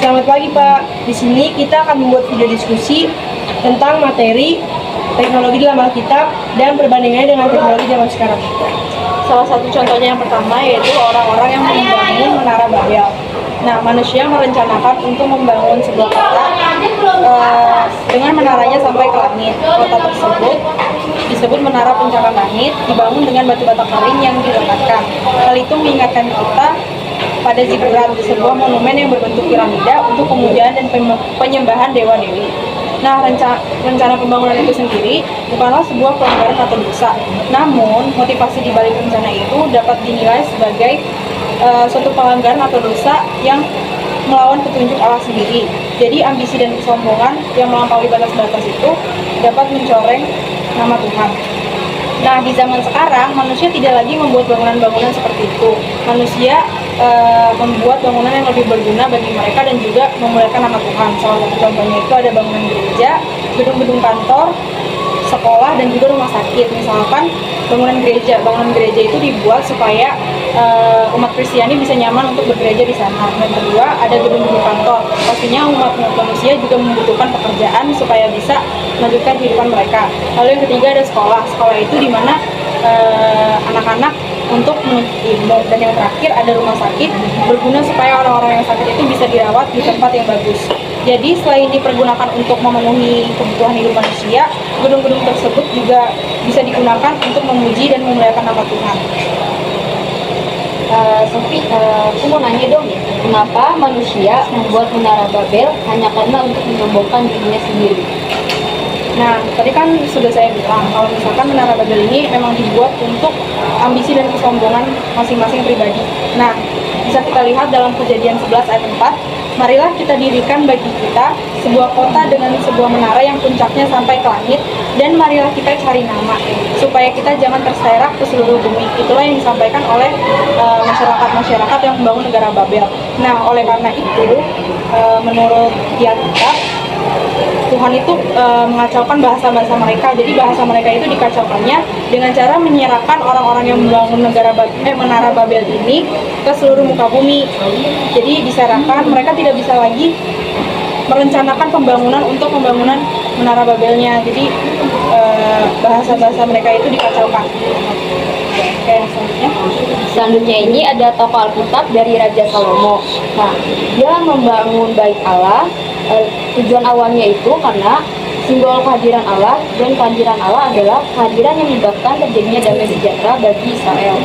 Selamat pagi Pak. Di sini kita akan membuat video diskusi tentang materi teknologi dalam Alkitab dan perbandingannya dengan teknologi zaman sekarang. Salah satu contohnya yang pertama yaitu orang-orang yang membangun Menara Babel. Nah, manusia merencanakan untuk membangun sebuah kota dengan menaranya sampai ke langit. Kota tersebut disebut Menara Pencakar Langit, dibangun dengan batu bata kering yang dilekatkan. Hal itu mengingatkan kita pada zikrat, sebuah monumen yang berbentuk piramida untuk pemujaan dan penyembahan dewa-dewi. Nah, rencana pembangunan itu sendiri bukanlah sebuah pelanggaran atau dosa. Namun, motivasi di balik rencana itu dapat dinilai sebagai suatu pelanggaran atau dosa yang melawan petunjuk Allah sendiri. Jadi, ambisi dan kesombongan yang melampaui batas-batas itu dapat mencoreng nama Tuhan. Nah, di zaman sekarang, manusia tidak lagi membuat bangunan-bangunan seperti itu. Manusia membuat bangunan yang lebih berguna bagi mereka dan juga memuliakan nama Tuhan. Salah satu contohnya itu ada bangunan gereja, gedung-gedung kantor, sekolah, dan juga rumah sakit. Misalkan bangunan gereja itu dibuat supaya umat Kristiani bisa nyaman untuk bergereja di sana. Dan kedua, ada gedung-gedung kantor. Pastinya umat manusia juga membutuhkan pekerjaan supaya bisa melanjutkan kehidupan mereka. Lalu yang ketiga ada sekolah. Sekolah itu di mana anak-anak untuk menuntut ilmu. Dan yang terakhir ada rumah sakit, berguna supaya orang-orang yang sakit itu bisa dirawat di tempat yang bagus. Jadi selain dipergunakan untuk memenuhi kebutuhan hidup manusia, gedung-gedung tersebut juga bisa digunakan untuk memuji dan memuliakan nama Tuhan. Sofi, aku mau nanya dong ya, kenapa manusia membuat Menara Babel hanya karena untuk menyombongkan dirinya sendiri? Nah, tadi kan sudah saya bilang, kalau misalkan Menara Babel ini memang dibuat untuk ambisi dan kesombongan masing-masing pribadi. Nah, bisa kita lihat dalam Kejadian 11 ayat 4, marilah kita dirikan bagi kita sebuah kota dengan sebuah menara yang puncaknya sampai ke langit, dan marilah kita cari nama, supaya kita jangan terserak ke seluruh bumi. Itulah yang disampaikan oleh masyarakat-masyarakat yang membangun negara Babel. Nah, oleh karena itu, menurut kitab, Tuhan itu mengacaukan bahasa-bahasa mereka. Jadi bahasa mereka itu dikacaukannya dengan cara menyerahkan orang-orang yang membangun Menara Babel ini ke seluruh muka bumi. Jadi diserahkan, mereka tidak bisa lagi merencanakan pembangunan Menara Babelnya. Jadi bahasa-bahasa mereka itu dikacaukan. Oke, Selanjutnya ini ada tokoh Alkitab dari Raja Salomo. Nah, dia membangun bait Allah. Tujuan awalnya itu karena simbol kehadiran Allah, dan kehadiran Allah adalah kehadiran yang menyebabkan terjadinya damai sejahtera bagi Israel.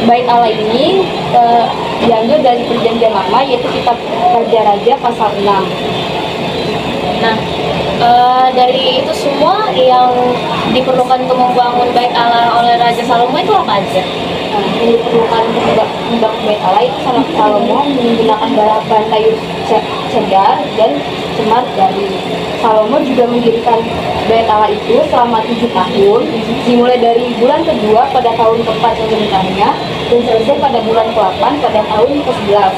Bait Allah ini diambil dari Perjanjian Lama, yaitu kitab Raja-Raja pasal 6. Nah, dari itu semua yang diperlukan untuk membangun bait Allah oleh Raja Salomo itu apa aja? Yang diperlukan untuk membangun bait Allah itu Salomo menggunakan bahan kayu cedar dan cemar dari. Salomo juga mendirikan bait Allah itu selama 7 tahun, dimulai dari bulan kedua pada tahun keempat pemerintahannya dan selesai pada bulan ke-8 pada tahun ke-11.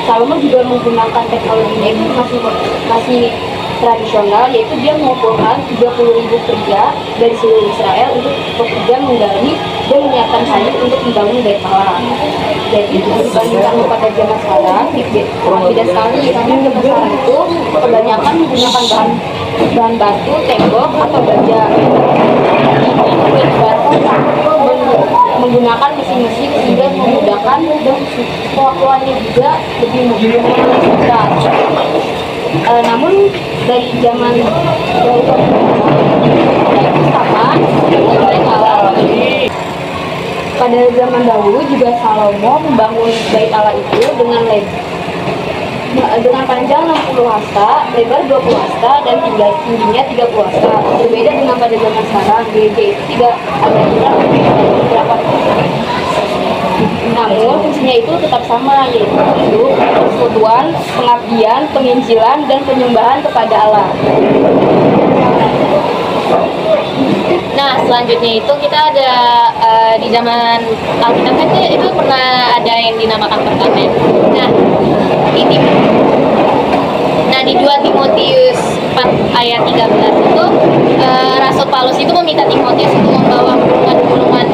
Salomo juga menggunakan teknologinya itu masih tradisional, yaitu dia mengumpulkan 30.000 kerja dari seluruh Israel untuk bekerja menggali dan menyiapkan kayu untuk membangun bait Allah. Jadi dibandingkan pada zaman sekarang, beda sekali. Karena zaman sekarang itu kebanyakan menggunakan bahan batu, tembok atau baja. Menggunakan mesin-mesin sehingga memudahkan dan pengakuannya juga lebih mudah. Namun dari zaman itu sama mulai kalah. Pada zaman dahulu juga Salomo membangun bait Allah itu dengan panjang 60 hasta, lebar 20 hasta, dan tingginya 30 hasta. Berbeda dengan pada zaman sekarang, gereja itu tidak ada berapa. Namun fungsinya itu tetap sama, yaitu persekutuan, pengabdian, penginjilan, dan penyembahan kepada Allah. Nah, selanjutnya itu kita ada di zaman Alkitab kan itu pernah ada yang dinamakan perkamen. Nah, di 2 Timotius 4 ayat 13 itu Rasul Paulus itu meminta Timotius untuk membawa gulungan-gulungan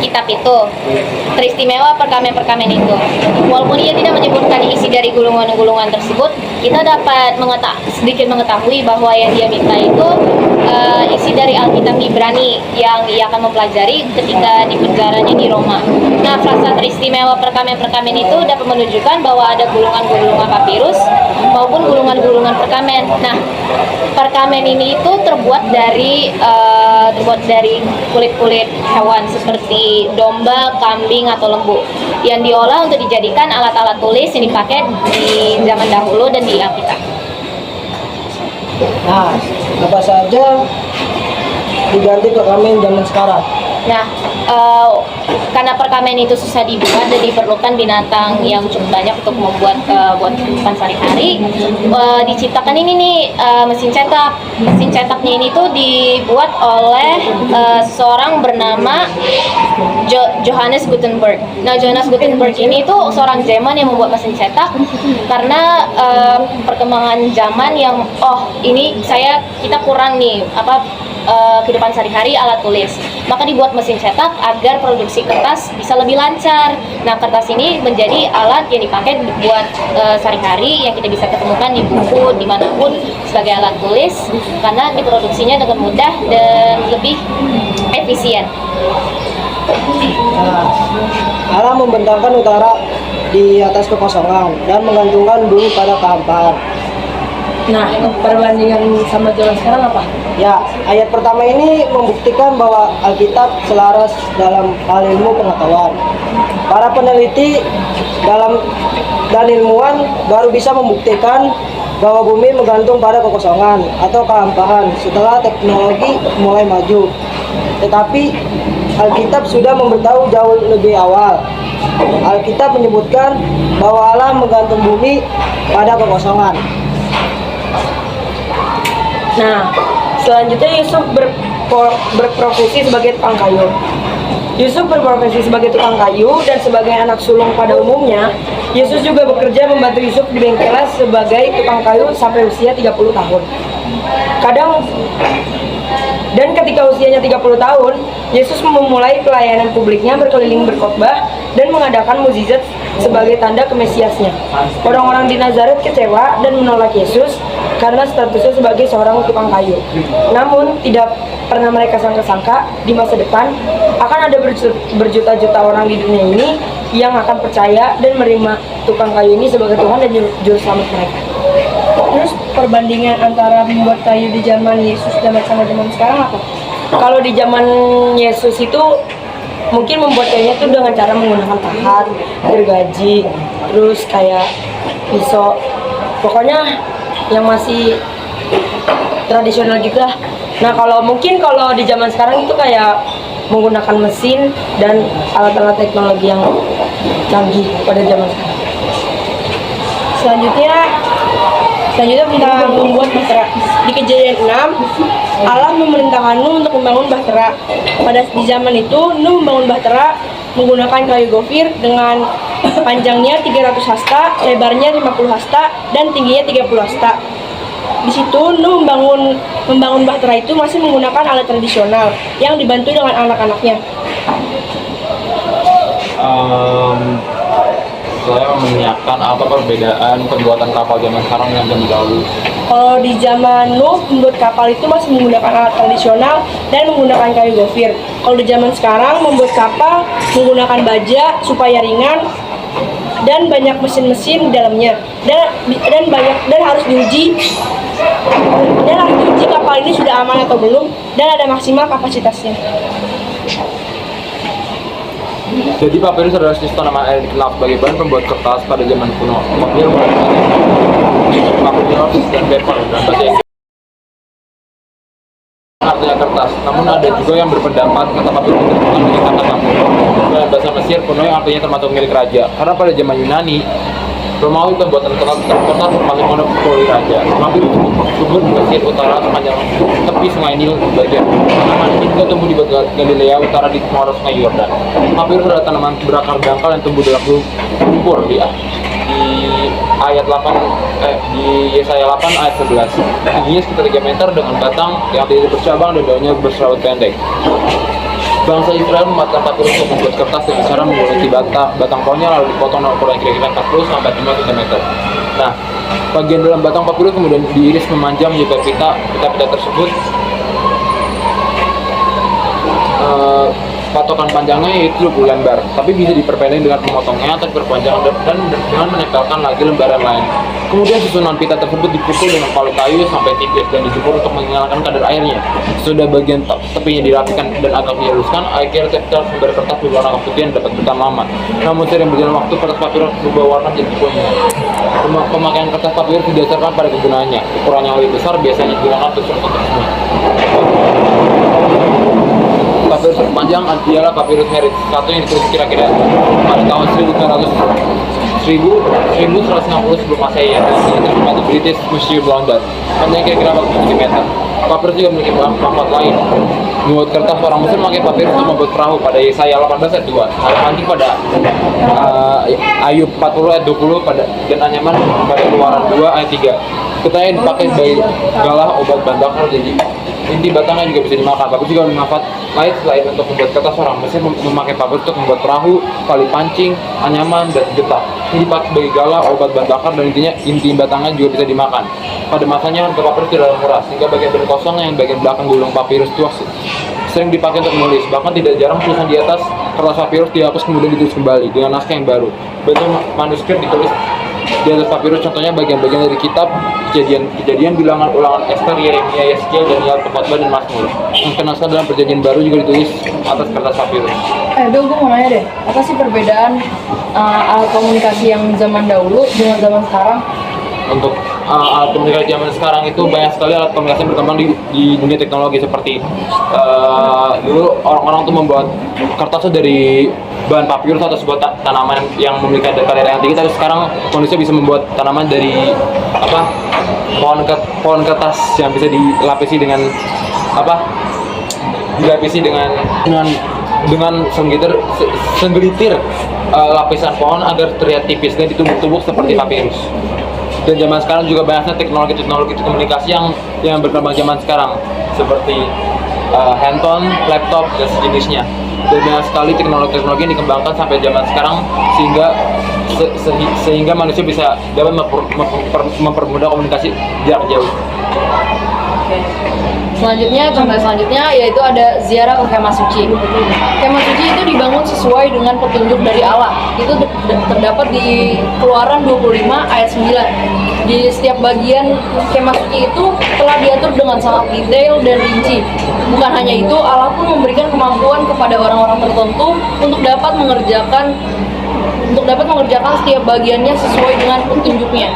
kitab itu, teristimewa perkamen-perkamen itu. Walaupun ia tidak menyebutkan isi dari gulungan-gulungan tersebut, kita dapat sedikit mengetahui bahwa yang dia minta itu isi dari Alkitab Ibrani yang ia akan mempelajari ketika di penjaranya di Roma. Nah, frasa teristimewa perkamen-perkamen itu dapat menunjukkan bahwa ada gulungan-gulungan papirus maupun gulungan-gulungan perkamen. Nah, perkamen ini itu terbuat dari kulit-kulit hewan seperti domba, kambing atau lembu yang diolah untuk dijadikan alat-alat tulis yang dipakai di zaman dahulu dan di Alkitab. Nah, apa saja diganti perkamen zaman sekarang? Nah, karena perkamen itu susah dibuat dan diperlukan binatang yang cukup banyak untuk membuat buat kehidupan sehari-hari, diciptakan ini nih mesin cetak. Mesin cetaknya ini tuh dibuat oleh seorang bernama Johannes Gutenberg. Nah, Johannes Gutenberg ini tuh seorang Jerman yang membuat mesin cetak karena perkembangan zaman yang kita kurang nih kehidupan sehari-hari alat tulis, maka dibuat mesin cetak agar produksi kertas bisa lebih lancar. Nah, kertas ini menjadi alat yang dipakai buat sehari-hari yang kita bisa ketemukan di buku dimanapun sebagai alat tulis karena diproduksinya dengan mudah dan lebih efisien. Nah, Allah membentangkan utara di atas kekosongan dan menggantungkan bumi pada kehampaan. Nah, perbandingan sama zaman sekarang apa? Ya, ayat pertama ini membuktikan bahwa Alkitab selaras dalam hal ilmu pengetahuan. Para peneliti dan ilmuwan baru bisa membuktikan bahwa bumi menggantung pada kekosongan atau kehampaan setelah teknologi mulai maju. Tetapi Alkitab sudah memberitahu jauh lebih awal. Alkitab menyebutkan bahwa Allah menggantung bumi pada kekosongan. Nah, selanjutnya Yusuf berprofesi sebagai tukang kayu. Yusuf berprofesi sebagai tukang kayu dan sebagai anak sulung pada umumnya, Yesus juga bekerja membantu Yusuf di bengkelnya sebagai tukang kayu sampai usia 30 tahun. Dan ketika usianya 30 tahun, Yesus memulai pelayanan publiknya berkeliling berkhotbah dan mengadakan mukjizat sebagai tanda kemesiasnya. Orang-orang di Nazaret kecewa dan menolak Yesus karena statusnya sebagai seorang tukang kayu. Namun, tidak pernah mereka sangka-sangka di masa depan akan ada berjuta-juta orang di dunia ini yang akan percaya dan menerima tukang kayu ini sebagai Tuhan dan juru selamat mereka. Terus perbandingan antara membuat kayu di zaman Yesus dan sama zaman sekarang apa? Kalau di zaman Yesus itu mungkin membuat kayunya tuh dengan cara menggunakan pahat, gergaji, terus kayak pisau. Pokoknya yang masih tradisional juga. Nah, kalau di zaman sekarang itu kayak menggunakan mesin dan alat-alat teknologi yang canggih pada zaman sekarang. Selanjutnya tentang membuat bahtera. Di Kejadian 6, Allah memerintahkan Nuh untuk membangun bahtera. Di zaman itu, Nuh membangun bahtera menggunakan kayu gofir dengan panjangnya 300 hasta, lebarnya 50 hasta, dan tingginya 30 hasta. Di situ Nuh membangun bahtera itu masih menggunakan alat tradisional yang dibantu dengan anak-anaknya. Saya menanyakan apa perbedaan pembuatan kapal zaman sekarang dengan zaman dahulu. Kalau di zaman Nuh, membuat kapal itu masih menggunakan alat tradisional dan menggunakan kayu gofir. Kalau di zaman sekarang, membuat kapal menggunakan baja supaya ringan dan banyak mesin-mesin di dalamnya. Dan harus diuji kapal ini sudah aman atau belum dan ada maksimal kapasitasnya. Jadi papirus adalah jenis tanaman air dikenal sebagai bahan pembuat kertas pada zaman kuno. Papyrus dan paper dan bahasa Inggris artinya kertas. Namun ada juga yang berpendapat kata papyrus itu bukan milik kata kuno. Dalam bahasa Mesir kuno yang artinya termasuk milik raja. Karena pada zaman Yunani, Romawi pembuatan kertas termasuk monopoli raja. Papyrus subur di Mesir utara sepanjang tepi Sungai Nil bagian. Tanaman ini juga tumbuh di Galilea utara di muara Sungai Yordan. Papyrus adalah tanaman berakar dangkal yang tumbuh dalam lumpur di Yesaya 8 ayat 11. Tingginya sekitar 3 meter dengan batang yang tidak bercabang dan daunnya berserabut pendek. Bangsa Israel memanfaatkan papirus untuk membuat kertas dengan cara menguliti batang pohonnya lalu dipotong dengan ukuran kira-kira 40 sampai 5 cm. Nah, bagian dalam batang papirus kemudian diiris memanjang menjadi pita. Pita-pita tersebut patokan panjangnya yaitu 20 lembar, tapi bisa diperpendek dengan memotongnya atau diperpanjang dan dengan menempelkan lagi lembaran lain. Kemudian susunan pita tersebut dipukul dengan palu kayu sampai tipis dan dijemur untuk menghilangkan kadar airnya. Sudah bagian tepinya dirapikan dan agak dihaluskan, akhirnya textile sumber kertas berwarna keputihan dapat bertahan lama. Namun seiring berjalan waktu, kertas papirus berubah warna jadi kuning. Pemakaian kertas papirus didasarkan pada kegunaannya. Ukuran yang lebih besar biasanya digunakan untuk semua. Papirus terpanjang adalah papirus merit, satu yang ditulis kira-kira pada tahun 1160 sebelum Masehi yang dilakukan di British Museum London. Panjangnya kira-kira 40 cm. Papirus juga memiliki manfaat lain. Membuat kertas, orang Mesir memakai papirus untuk membuat perahu pada Yesaya 18 ayat 2, anjing pada Ayub 40 ayat 20 dan anyaman pada Keluaran 2 ayat 3. Ketanya dipakai sebagai galah, obat bahan bakar, jadi inti batangnya juga bisa dimakan. Papirus juga bermanfaat lain selain untuk membuat kertas. Orang Mesir memakai papirus untuk membuat perahu, tali pancing, anyaman, dan getah. Ini dipakai sebagai galah, obat bahan bakar, dan inti batangnya juga bisa dimakan. Pada masanya harga papirus tidak murah, sehingga bagian kosong yang bagian belakang gulung papirus itu sering dipakai untuk menulis. Bahkan tidak jarang tulisan di atas kertas papirus dihapus kemudian ditulis kembali dengan naskah yang baru. Bentuk manuskrip ditulis di atas papirus, contohnya bagian-bagian dari kitab kejadian, bilangan, ulangan Ester, Yeremia, Yeskiel, Daniel, Khotbah, dan Mazmur. Naskah dalam perjanjian baru juga ditulis atas kertas papirus. Bill, gue mau nanya deh, apa sih perbedaan alat komunikasi yang zaman dahulu dengan zaman sekarang? Untuk alat komunikasi zaman sekarang itu banyak sekali alat komunikasi yang berkembang di dunia teknologi, seperti dulu orang-orang tuh membuat kertasnya dari bahan papirus atau sebuah tanaman yang memiliki kadar yang tinggi. Tapi sekarang manusia bisa membuat tanaman dari pohon kertas yang bisa dilapisi dengan senggelitir lapisan pohon agar terlihat tipis dan ditumbuk-tumbuk seperti papirus. Dan zaman sekarang juga banyaknya teknologi komunikasi yang berkembang zaman sekarang, seperti handphone, laptop, dan sejenisnya. Dan banyak sekali teknologi yang dikembangkan sampai zaman sekarang sehingga manusia bisa dapat mempermudah komunikasi jarak jauh. Contoh selanjutnya yaitu ada ziarah ke kemah suci. Kemah suci itu dibangun sesuai dengan petunjuk dari Allah. Itu terdapat di Keluaran 25 ayat 9. Di setiap bagian kemah suci itu telah diatur dengan sangat detail dan rinci. Bukan hanya itu, Allah pun memberikan kemampuan kepada orang-orang tertentu untuk dapat mengerjakan setiap bagiannya sesuai dengan petunjuknya.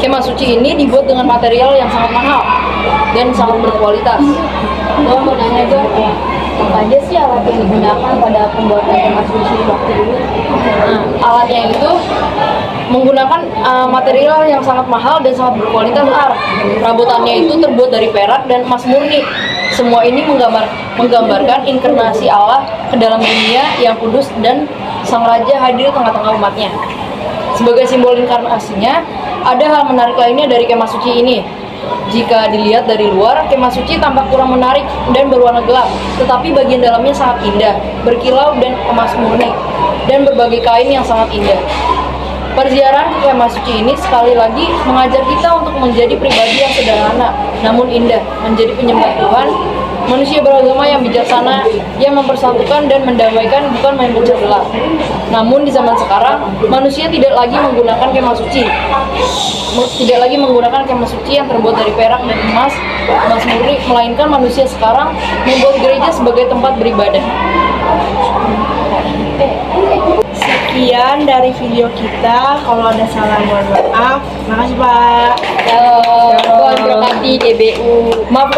Kemah suci ini dibuat dengan material yang sangat mahal dan sangat berkualitas. Gue mau nanya dong, apa aja sih alat yang digunakan pada pembuatan kemah suci waktu dulu? Alatnya itu menggunakan material yang sangat mahal dan sangat berkualitas. Perabotannya itu terbuat dari perak dan emas murni. Semua ini menggambarkan inkarnasi Allah ke dalam dunia yang kudus dan Sang Raja hadir di tengah-tengah umatnya. Sebagai simbol inkarnasinya, ada hal menarik lainnya dari kemah suci ini. Jika dilihat dari luar, kemah suci tampak kurang menarik dan berwarna gelap, tetapi bagian dalamnya sangat indah, berkilau dan emas murni, dan berbagai kain yang sangat indah. Perziarahan ke kemah suci ini sekali lagi mengajar kita untuk menjadi pribadi yang sederhana, namun indah, menjadi penyembah Tuhan, manusia beragama yang bijaksana, yang mempersatukan dan mendamaikan, bukan main pecah belah. Namun di zaman sekarang, manusia tidak lagi menggunakan kemah suci yang terbuat dari perak dan emas murni, melainkan manusia sekarang membuat gereja sebagai tempat beribadah. Sekian dari video kita. Kalau ada salah mohon maaf. Makasih Pak. Tuhan berkati DBU. Maaf.